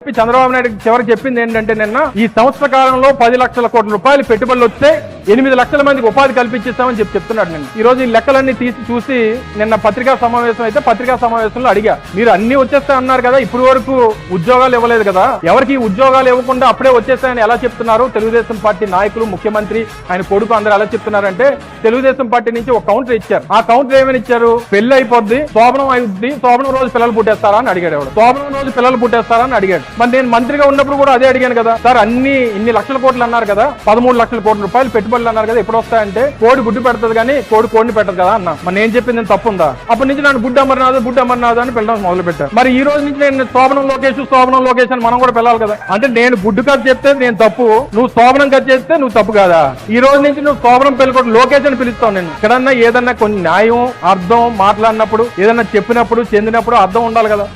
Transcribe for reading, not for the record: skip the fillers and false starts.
చంద్రబాబు నాయుడు చివరికి చెప్పింది ఏంటంటే నిన్న ఈ సంవత్సర కాలంలో 10 లక్షల కోట్ల రూపాయలు పెట్టుబడులు వస్తే 8 లక్షల మందికి ఉపాధి కల్పించిస్తామని చెప్తున్నాడు. నిన్న ఈ రోజు ఈ లెక్కలన్నీ తీసి చూసి నిన్న పత్రికా సమావేశం అయితే పత్రికా సమావేశంలో అడిగా, మీరు అన్ని వచ్చేస్తా అన్నారు కదా, ఇప్పుడు వరకు ఉద్యోగాలు ఇవ్వలేదు కదా, ఎవరికి ఉద్యోగాలు ఇవ్వకుండా అప్పుడే వచ్చేస్తాయని ఎలా చెప్తున్నారు? తెలుగుదేశం పార్టీ నాయకులు, ముఖ్యమంత్రి, ఆయన కొడుకు అందరూ ఎలా చెప్తున్నారంటే తెలుగుదేశం పార్టీ నుంచి ఒక కౌంటర్ ఇచ్చారు. ఆ కౌంటర్ ఏమని ఇచ్చారు? పెళ్లి అయిపోద్ది, శోభనం అయిద్ది, శోభనం రోజు పిల్లలు పుట్టేస్తారా అని అడిగాడు. ఎవడు శోభనం రోజు పిల్లలు పుట్టేస్తారా అని అడిగాడు. మరి నేను మంత్రిగా ఉన్నప్పుడు కూడా అదే అడిగాను కదా, సార్ ఇన్ని లక్షల కోట్లు అన్నారు కదా, 13 లక్షల కోట్ల రూపాయలు పెట్టుబడులు అన్నారు కదా, ఎప్పుడు వస్తాయంటే కోడి గుడ్డు పెడుతుంది కానీ కోడిని పెట్టదు కదా అన్నా. మరి నేను చెప్పింది తప్పుందా? అప్పటి నుంచి నన్ను బుడ్డు అమర్నాథ్ అని పిల్లడం మొదలు పెట్టాను. మరి ఈ రోజు నుంచి నేను శోభనం లోకేష్ మనం కూడా పిల్లలు కదా, అంటే నేను గుడ్డు కథ చెప్తే నేను తప్పు, నువ్వు శోభనం కథ చేస్తే నువ్వు తప్పు కాదా? ఈ రోజు నుంచి నువ్వు శోభనం పెళ్ళి లోకేష్ అని పిలుస్తావు. నేను ఎక్కడన్నా ఏదన్నా కొన్ని న్యాయం అర్థం మాట్లాడినప్పుడు ఏదన్నా చెప్పినప్పుడు చెందినప్పుడు అర్థం ఉండాలి కదా.